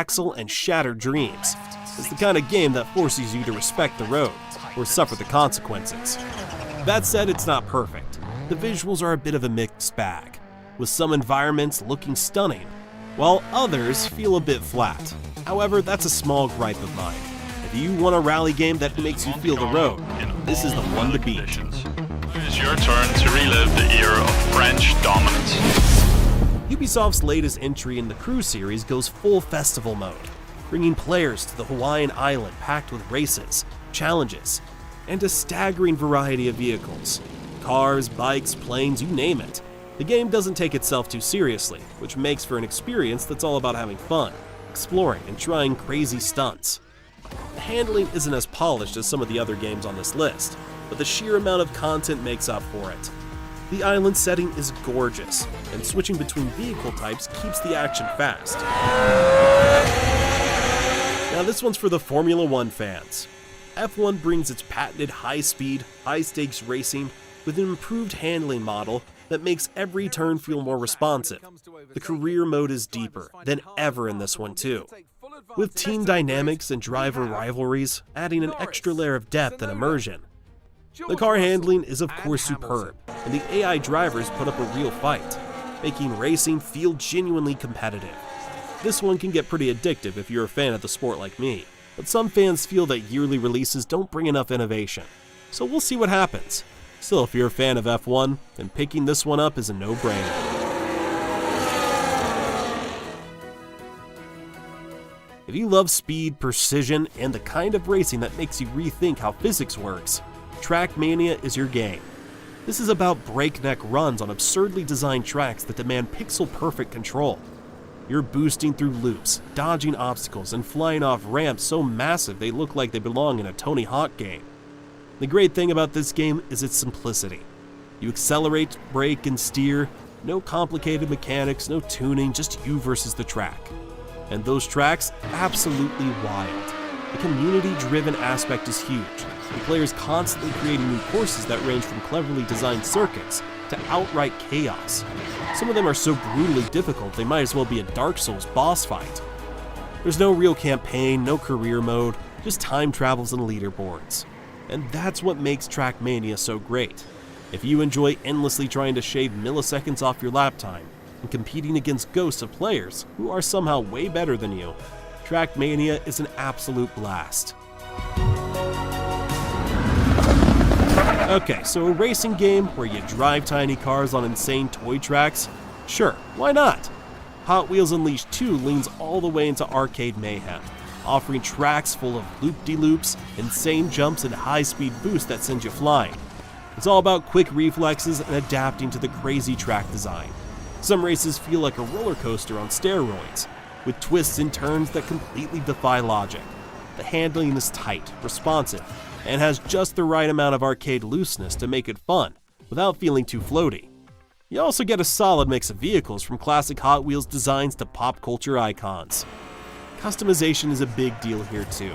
axle and shatter dreams. It's the kind of game that forces you to respect the road or suffer the consequences. That said, it's not perfect. The visuals are a bit of a mixed bag, with some environments looking stunning, while others feel a bit flat. However, that's a small gripe of mine. If you want a rally game that makes you feel the road, this is the one to beat. It is your turn to relive the era of French dominance. Ubisoft's latest entry in the Crew series goes full festival mode, bringing players to the Hawaiian island packed with races, challenges, and a staggering variety of vehicles. Cars, bikes, planes, you name it. The game doesn't take itself too seriously, which makes for an experience that's all about having fun, exploring, and trying crazy stunts. The handling isn't as polished as some of the other games on this list, but the sheer amount of content makes up for it. The island setting is gorgeous, and switching between vehicle types keeps the action fast. Now this one's for the Formula One fans. F1 brings its patented high-speed, high-stakes racing with an improved handling model that makes every turn feel more responsive. The career mode is deeper than ever in this one too, with team dynamics and driver rivalries adding an extra layer of depth and immersion. The car handling is of course superb, and the AI drivers put up a real fight, making racing feel genuinely competitive. This one can get pretty addictive if you're a fan of the sport like me, but some fans feel that yearly releases don't bring enough innovation, so we'll see what happens. Still, if you're a fan of F1, then picking this one up is a no-brainer. If you love speed, precision, and the kind of racing that makes you rethink how physics works, Trackmania is your game. This is about breakneck runs on absurdly designed tracks that demand pixel-perfect control. You're boosting through loops, dodging obstacles, and flying off ramps so massive they look like they belong in a Tony Hawk game. The great thing about this game is its simplicity. You accelerate, brake, and steer, no complicated mechanics, no tuning, just you versus the track. And those tracks, absolutely wild. The community-driven aspect is huge. The players constantly creating new courses that range from cleverly designed circuits to outright chaos. Some of them are so brutally difficult they might as well be a Dark Souls boss fight. There's no real campaign, no career mode, just time travels and leaderboards. And that's what makes Trackmania so great. If you enjoy endlessly trying to shave milliseconds off your lap time and competing against ghosts of players who are somehow way better than you, Trackmania is an absolute blast. Okay, so a racing game where you drive tiny cars on insane toy tracks? Sure, why not? Hot Wheels Unleashed 2 leans all the way into arcade mayhem, offering tracks full of loop-de-loops, insane jumps, and high-speed boosts that send you flying. It's all about quick reflexes and adapting to the crazy track design. Some races feel like a roller coaster on steroids, with twists and turns that completely defy logic. The handling is tight, responsive, and has just the right amount of arcade looseness to make it fun, without feeling too floaty. You also get a solid mix of vehicles from classic Hot Wheels designs to pop culture icons. Customization is a big deal here too.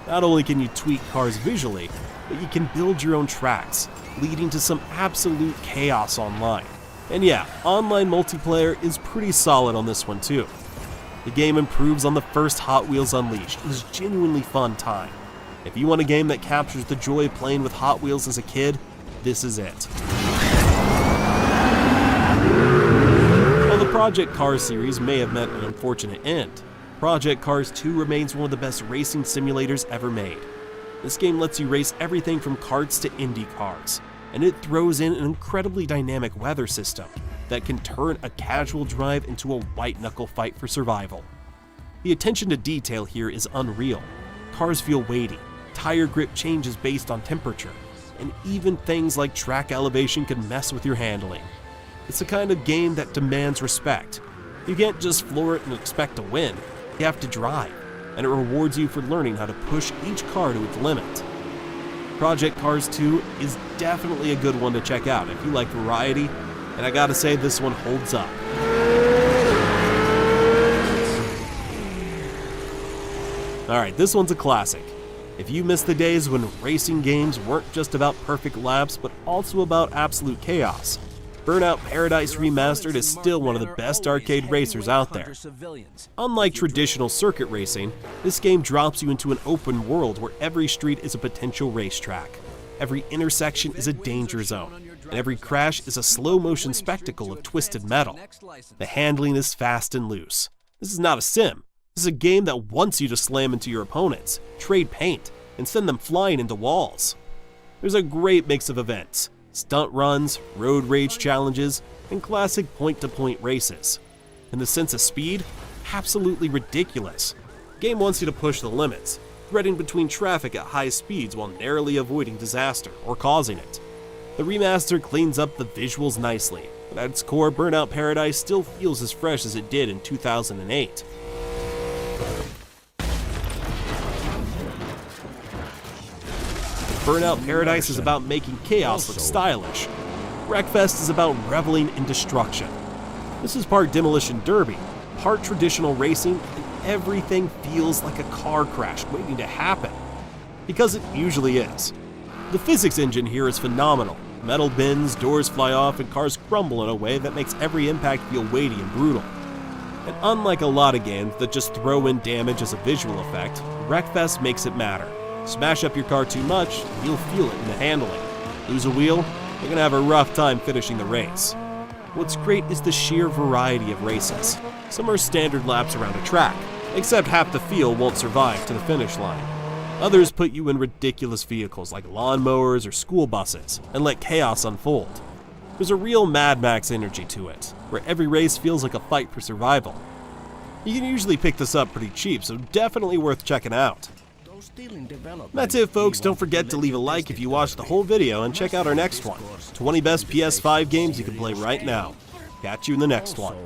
Not only can you tweak cars visually, but you can build your own tracks, leading to some absolute chaos online. And yeah, online multiplayer is pretty solid on this one too. The game improves on the first Hot Wheels Unleashed. It is a genuinely fun time. If you want a game that captures the joy of playing with Hot Wheels as a kid, this is it. While the Project Cars series may have met an unfortunate end, Project Cars 2 remains one of the best racing simulators ever made. This game lets you race everything from karts to Indy cars, and it throws in an incredibly dynamic weather system that can turn a casual drive into a white-knuckle fight for survival. The attention to detail here is unreal. Cars feel weighty, tire grip changes based on temperature, and even things like track elevation can mess with your handling. It's the kind of game that demands respect. You can't just floor it and expect to win. You have to drive, and it rewards you for learning how to push each car to its limit. Project Cars 2 is definitely a good one to check out if you like variety, and I gotta say this one holds up. Alright, this one's a classic. If you miss the days when racing games weren't just about perfect laps but also about absolute chaos, Burnout Paradise Remastered is still one of the best arcade racers out there. Unlike traditional circuit racing, this game drops you into an open world where every street is a potential racetrack. Every intersection is a danger zone, and every crash is a slow-motion spectacle of twisted metal. The handling is fast and loose. This is not a sim. This is a game that wants you to slam into your opponents, trade paint, and send them flying into walls. There's a great mix of events: stunt runs, road rage challenges, and classic point-to-point races. In the sense of speed, absolutely ridiculous. The game wants you to push the limits, threading between traffic at high speeds while narrowly avoiding disaster or causing it. The remaster cleans up the visuals nicely, but at its core, Burnout Paradise still feels as fresh as it did in 2008. Burnout Paradise is about making chaos look stylish. Wreckfest is about reveling in destruction. This is part Demolition Derby, part traditional racing, and everything feels like a car crash waiting to happen. Because it usually is. The physics engine here is phenomenal. Metal bends, doors fly off, and cars crumble in a way that makes every impact feel weighty and brutal. And unlike a lot of games that just throw in damage as a visual effect, Wreckfest makes it matter. Smash up your car too much, and you'll feel it in the handling. Lose a wheel, you're gonna have a rough time finishing the race. What's great is the sheer variety of races. Some are standard laps around a track, except half the field won't survive to the finish line. Others put you in ridiculous vehicles like lawnmowers or school buses, and let chaos unfold. There's a real Mad Max energy to it, where every race feels like a fight for survival. You can usually pick this up pretty cheap, so definitely worth checking out. That's it, folks. Don't forget to leave a like if you watched the whole video and check out our next one. 20 best PS5 games you can play right now. Catch you in the next one.